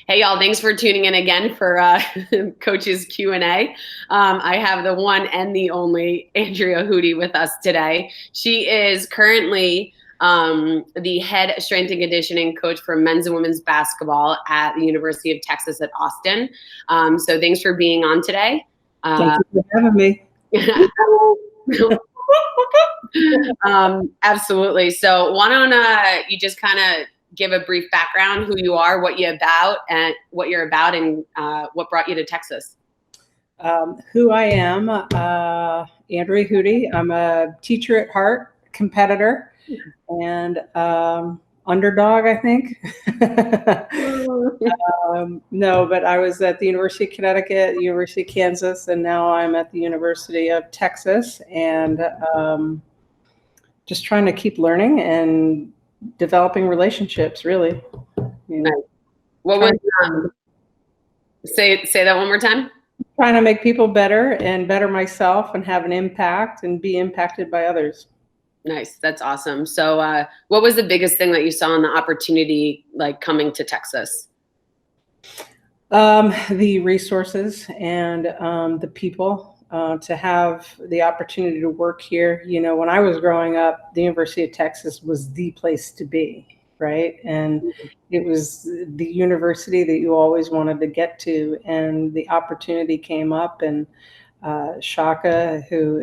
Hey, y'all, thanks for tuning in again for Coach's Q&A. I have the one and the only Andrea Hudy with us today. She is currently the head strength and conditioning coach for men's and women's basketball at the University of Texas at Austin. So thanks for being on today. Thank you for having me. Absolutely. So why don't you just kind of give a brief background, who you are, what you're about, and what brought you to Texas. Who I am, Andrea Hudy. I'm a teacher at heart, competitor, and underdog, I think. No, but I was at the University of Connecticut, University of Kansas, and now I'm at the University of Texas, and just trying to keep learning and developing relationships, really. Nice. What was say that one more time? Trying to make people better and better myself and have an impact and be impacted by others. Nice. That's awesome. So what was the biggest thing that you saw in the opportunity, like coming to Texas? The resources and the people. To have the opportunity to work here. You know, when I was growing up, the University of Texas was the place to be, right? And it was the university that you always wanted to get to. And the opportunity came up, and Shaka, who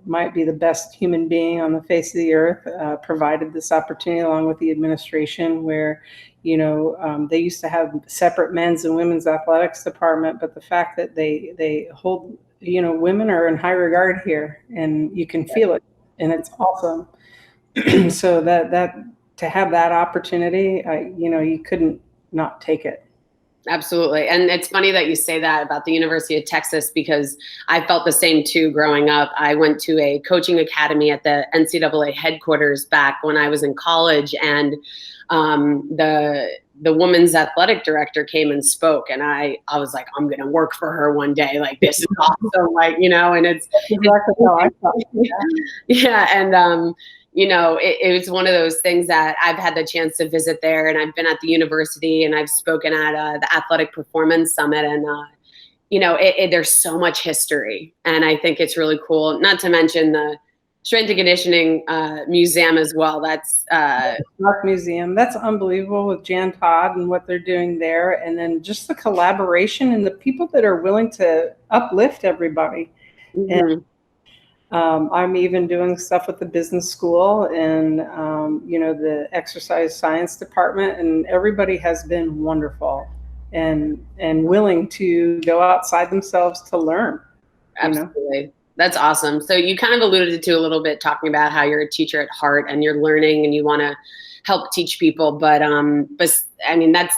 might be the best human being on the face of the earth, provided this opportunity along with the administration, where they used to have separate men's and women's athletics department, but the fact that they hold, women are in high regard here, and you can feel it, and it's awesome. So that to have that opportunity, you couldn't not take it. Absolutely. And it's funny that you say that about the University of Texas, because I felt the same too growing up. I went to a coaching academy at the NCAA headquarters back when I was in college, and the women's athletic director came and spoke, and I was like, I'm going to work for her one day. Like, this is awesome. Like, and it's exactly how I felt. Yeah. And, it was one of those things that I've had the chance to visit there, and I've been at the university, and I've spoken at the Athletic Performance Summit, and, there's so much history, and I think it's really cool, not to mention the Strength and Conditioning Museum as well. That's Art Museum. That's unbelievable with Jan Todd and what they're doing there, and then just the collaboration and the people that are willing to uplift everybody. Mm-hmm. And I'm even doing stuff with the business school and the exercise science department, and everybody has been wonderful and willing to go outside themselves to learn. Absolutely. That's awesome. So you kind of alluded to a little bit, talking about how you're a teacher at heart and you're learning and you want to help teach people. But I mean, I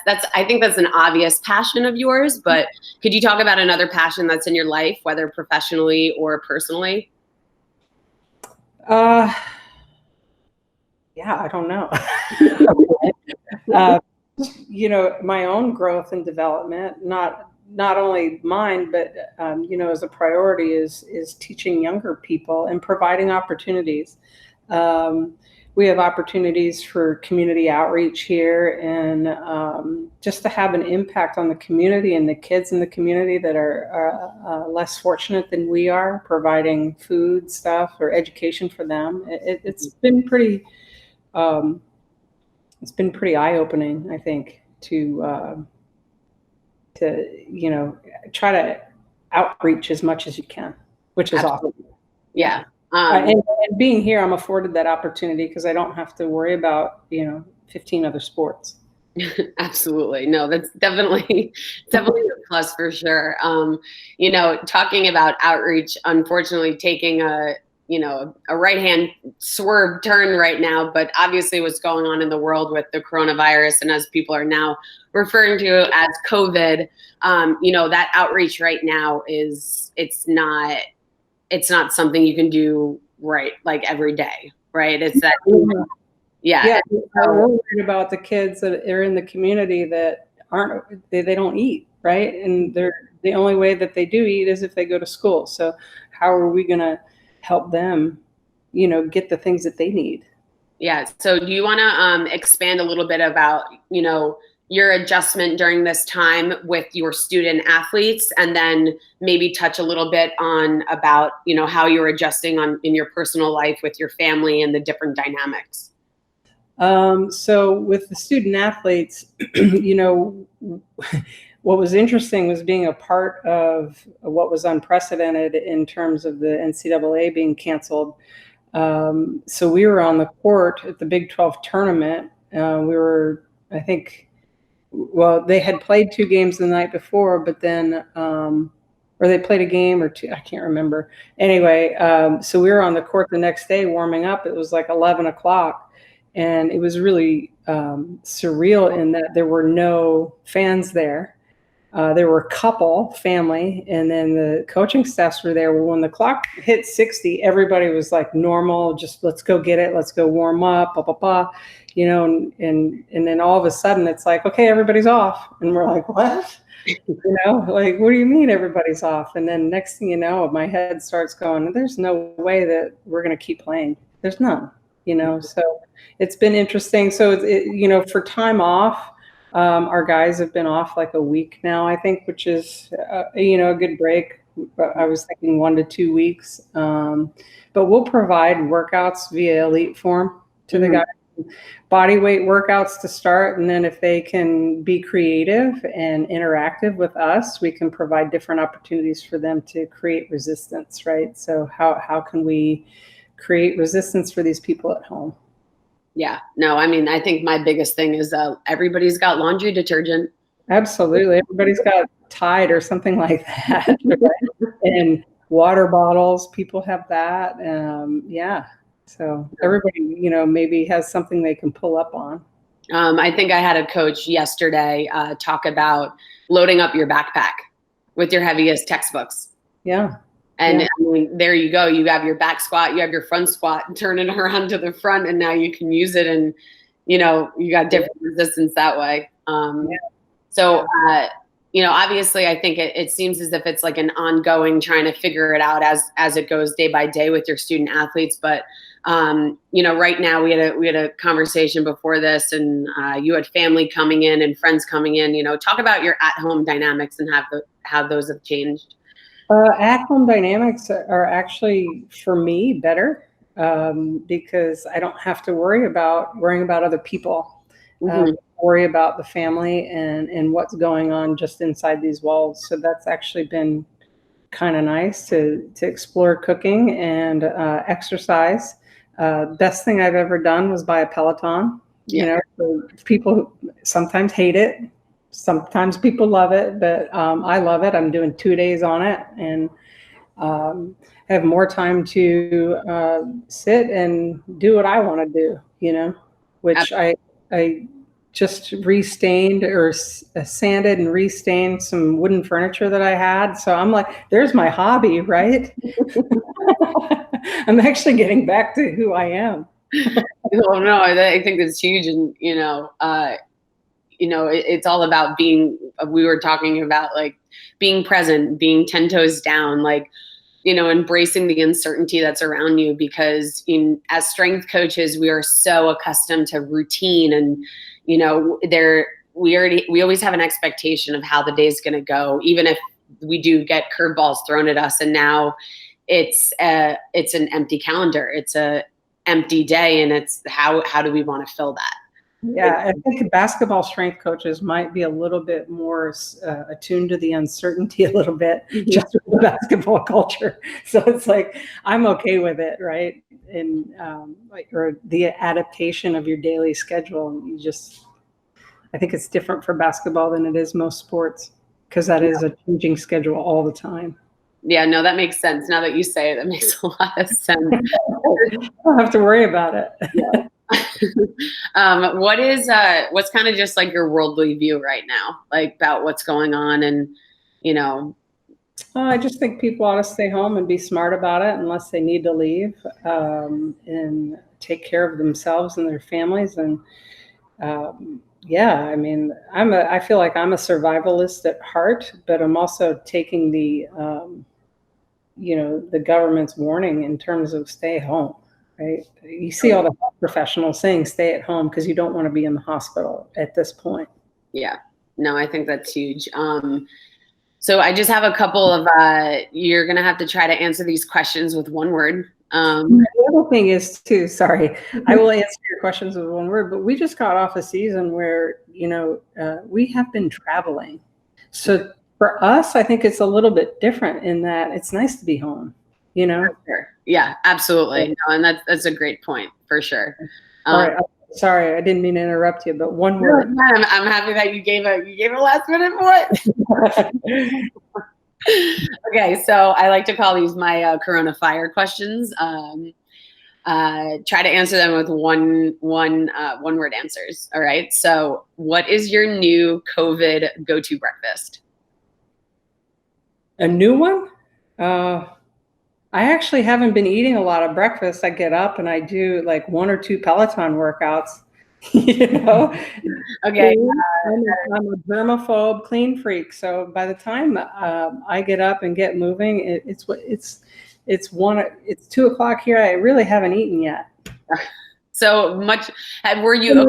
think that's an obvious passion of yours, but could you talk about another passion that's in your life, whether professionally or personally? Yeah, I don't know. My own growth and development, not only mine, but as a priority is teaching younger people and providing opportunities. We have opportunities for community outreach here, and just to have an impact on the community and the kids in the community that are less fortunate than we are, providing food stuff or education for them. It's been pretty eye-opening, I think, to try to outreach as much as you can, which is awesome. Yeah. And being here, I'm afforded that opportunity because I don't have to worry about 15 other sports. Absolutely. No, that's definitely a plus for sure. Talking about outreach, unfortunately taking a right-hand swerve turn right now, but obviously what's going on in the world with the coronavirus, and as people are now referring to as COVID, that outreach right now it's not something you can do right, like every day, right? It's that, yeah. I'm really worried about the kids that are in the community that they don't eat, right? And the only way that they do eat is if they go to school. So how are we going to help them, get the things that they need? Yeah. So do you want to expand a little bit about, your adjustment during this time with your student athletes, and then maybe touch a little bit on about, you know, how you're adjusting in your personal life with your family and the different dynamics. So with the student athletes, you know, what was interesting was being a part of what was unprecedented in terms of the NCAA being canceled. So we were on the court at the Big 12 tournament. We were, I think, well, they had played 2 games the night before, but then, or they played a game or 2, I can't remember. Anyway, so we were on the court the next day warming up. It was like 11 o'clock. And it was really surreal in that there were no fans there. There were a couple, family, and then the coaching staffs were there. Well, when the clock hit 60, everybody was like normal, just let's go get it, let's go warm up, blah, blah, blah. You know, and then all of a sudden it's like, okay, everybody's off. And we're like, what? You know, like, what do you mean everybody's off? And then next thing you know, my head starts going, there's no way that we're going to keep playing. There's none, you know, so it's been interesting. So, you know, for time off, our guys have been off like a week now, I think, which is, you know, a good break. I was thinking 1 to 2 weeks. But we'll provide workouts via Elite Form to the guys. Body weight workouts to start, and then if they can be creative and interactive with us, we can provide different opportunities for them to create resistance, right? So how can we create resistance for these people at home? Yeah, no, I mean, I think my biggest thing is everybody's got laundry detergent. Absolutely. Everybody's got Tide or something like that. Right? And water bottles, people have that. Yeah. So everybody, you know, maybe has something they can pull up on. I think I had a coach yesterday talk about loading up your backpack with your heaviest textbooks. Yeah. And I mean, there you go. You have your back squat, you have your front squat, and turn it around to the front, and now you can use it, and you know, you got different resistance that way. So, you know, obviously, I think it seems as if it's like an ongoing trying to figure it out as it goes day by day with your student athletes. But you know, right now we had a conversation before this, and you had family coming in and friends coming in. You know, talk about your at-home dynamics and how those have changed. At-home dynamics are actually, for me, better because I don't have to worrying about other people. Worry about the family and what's going on just inside these walls. So that's actually been kind of nice to explore cooking and exercise. Best thing I've ever done was buy a Peloton. You know, so people sometimes hate it. Sometimes people love it, but I love it. I'm doing 2 days on it and have more time to sit and do what I want to do, you know, which I just restained or sanded and restained some wooden furniture that I had. So I'm like, there's my hobby, right? I'm actually getting back to who I am. Oh, no, I think it's huge. And, you know, it's all about being, we were talking about like being present, being 10 toes down, like, you know, embracing the uncertainty that's around you, because as strength coaches, we are so accustomed to routine, and, you know, we always have an expectation of how the day's going to go, even if we do get curveballs thrown at us. And now it's an empty calendar. It's a empty day. And it's how do we want to fill that? Yeah, I think basketball strength coaches might be a little bit more attuned to the uncertainty a little bit, just with the basketball culture. So it's like, I'm okay with it, right? And or the adaptation of your daily schedule. I think it's different for basketball than it is most sports, because that is a changing schedule all the time. Yeah, no, that makes sense. Now that you say it, that makes a lot of sense. I don't have to worry about it. Yeah. What's kind of just like your worldly view right now, like about what's going on, and, you know? I just think people ought to stay home and be smart about it unless they need to leave, and take care of themselves and their families. And yeah, I mean, I feel like I'm a survivalist at heart, but I'm also taking the government's warning in terms of stay home. Right? You see all the health professionals saying stay at home because you don't want to be in the hospital at this point. Yeah. No, I think that's huge. So I just have a couple of, you're going to have to try to answer these questions with one word. The other thing is too, sorry, I will answer your questions with one word, but we just got off a season where, we have been traveling. So for us, I think it's a little bit different in that it's nice to be home, Sure. Yeah, absolutely. No, and that's a great point for sure. All right. Sorry, I didn't mean to interrupt you, but one word. I'm happy that you gave a last minute one. Okay, so I like to call these my Corona Fire questions. Try to answer them with one word answers. All right. So, what is your new COVID go-to breakfast? A new one? I actually haven't been eating a lot of breakfast. I get up and I do like 1 or 2 Peloton workouts. Okay. I'm a germaphobe clean freak. So by the time I get up and get moving, it's 2 o'clock here. I really haven't eaten yet. So much. Were you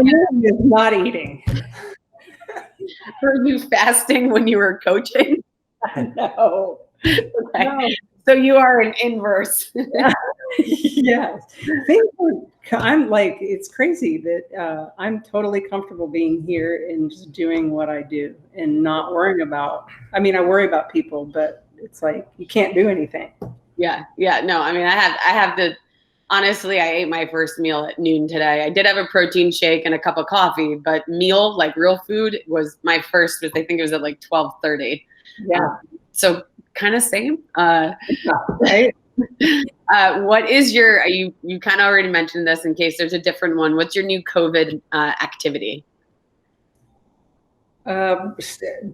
not eating? Were you fasting when you were coaching? No. Okay. No. So you are an inverse. Yes. I'm like, it's crazy that I'm totally comfortable being here and just doing what I do and not worrying about, I worry about people, but it's like, you can't do anything. Yeah. Yeah. No, I have to, honestly, I ate my first meal at noon today. I did have a protein shake and a cup of coffee, but meal, like real food, was my first, I think it was at like 12:30. Yeah. So kind of same. Right. What is you kind of already mentioned this in case there's a different one. What's your new COVID activity?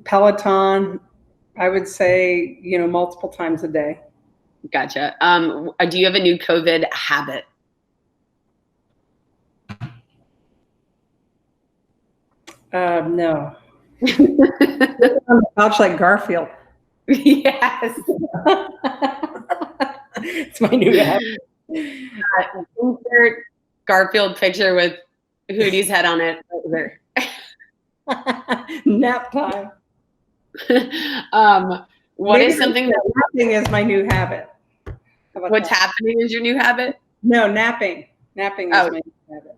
Peloton, I would say, multiple times a day. Gotcha. Do you have a new COVID habit? No. On the couch like Garfield. Yes. It's my new habit. Insert Garfield picture with Hudy's head on it right there. Nap time. What Maybe is something that napping is my new habit? What's happening is your new habit? No, napping. Napping is my new habit.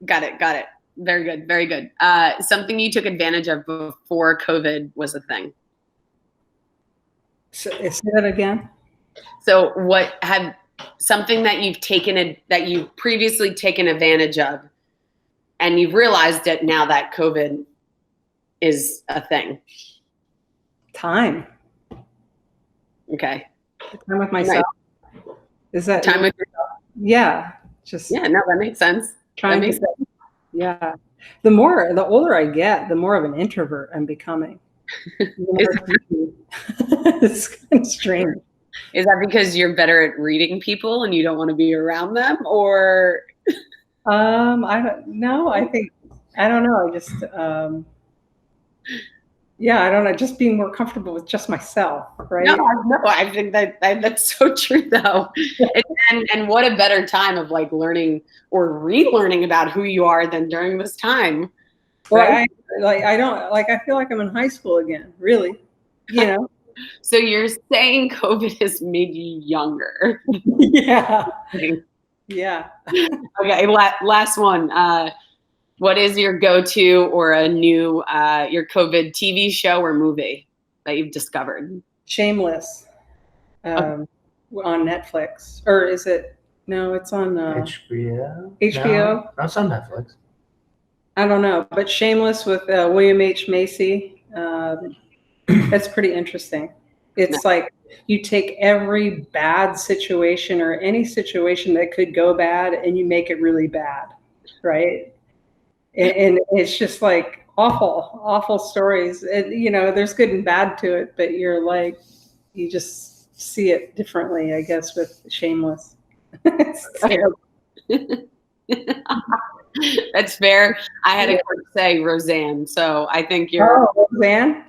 Got it. Very good. Very good. Something you took advantage of before COVID was a thing. So, say that again. So what had something that you've previously taken advantage of and you've realized it now that COVID is a thing? Time. Okay. Time with myself. Nice. Is that time with yourself? Yeah. No, that makes sense. Sense. Yeah. The older I get, the more of an introvert I'm becoming. It's kind of strange. Is that because you're better at reading people and you don't want to be around them, or? I don't know. I don't know. I just, I don't know. Just being more comfortable with just myself, right? No, I think that's so true, though. and what a better time of like learning or relearning about who you are than during this time. Well, right? I feel like I'm in high school again, really, So you're saying COVID has made you younger? Yeah. Yeah. Okay, last one. What is your go-to or a new your COVID TV show or movie that you've discovered? Shameless. On Netflix, or is it? No, it's on HBO. HBO. No, it's on Netflix. I don't know, but Shameless with William H. Macy. That's pretty interesting. It's like you take every bad situation or any situation that could go bad and you make it really bad, right? And it's just like awful stories. And, there's good and bad to it, but you just see it differently, I guess, with Shameless. That's fair. I had a coach say Roseanne, so I think you're. Oh, Roseanne.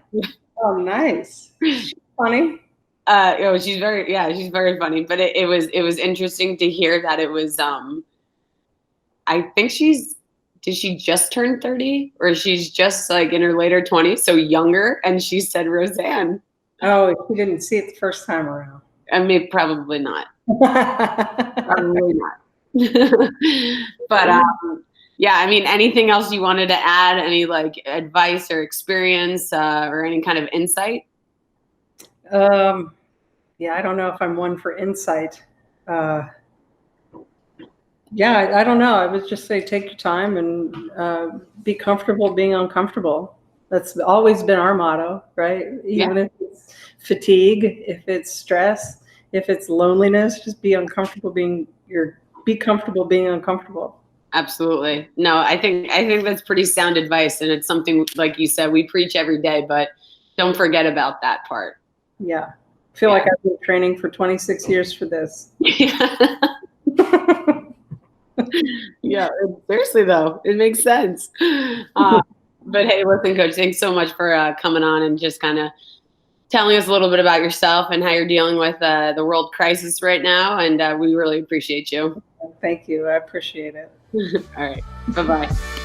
Oh, nice. She's funny. She's very funny. But it was interesting to hear that it was. I think she's did she just turn 30 or she's just like in her later 20s, so younger? And she said Roseanne. Oh, you didn't see it the first time around. I mean, probably not. Probably not. But yeah, I mean, anything else you wanted to add? Any like advice or experience or any kind of insight? Yeah, I don't know if I'm one for insight. Yeah, I don't know. I would just say take your time and be comfortable being uncomfortable. That's always been our motto, right? Even if it's fatigue, if it's stress, if it's loneliness, just be comfortable being uncomfortable. Absolutely. No, I think that's pretty sound advice, and it's something, like you said, we preach every day, but don't forget about that part. Yeah. I feel like I've been training for 26 years for this. Yeah, seriously though, it makes sense. But hey, listen, Coach, thanks so much for coming on and just kind of telling us a little bit about yourself and how you're dealing with the world crisis right now. And we really appreciate you. Thank you. I appreciate it. All right. Bye-bye.